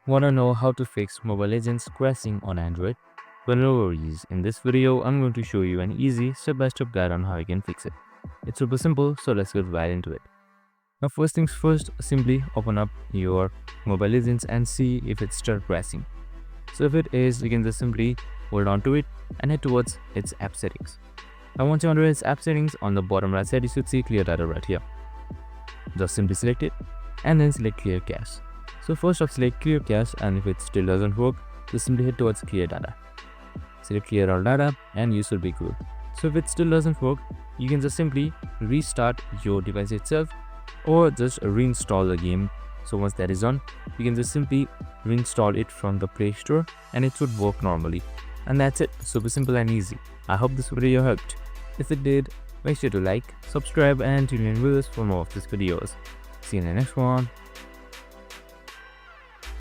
Wanna know how to fix Mobile Legends crashing on Android? Well, no worries. In this video, I'm going to show you an easy step-by-step guide on how you can fix it. It's super simple, so let's get right into it. Now, first things first, simply open up your Mobile Legends and see if it's still crashing. So if it is, you can just simply hold on to it and head towards its app settings. Now, once you're under its app settings, on the bottom right side, you should see clear data right here. Just simply select it and then select clear cache. So first off, select clear cache, and if it still doesn't work, just simply head towards clear data. Select clear all data and you should be good. So if it still doesn't work, you can just simply restart your device itself or just reinstall the game. So once that is done, you can just simply reinstall it from the Play Store and it should work normally. And that's it, super simple and easy. I hope this video helped. If it did, make sure to like, subscribe and tune in with us for more of these videos. See you in the next one.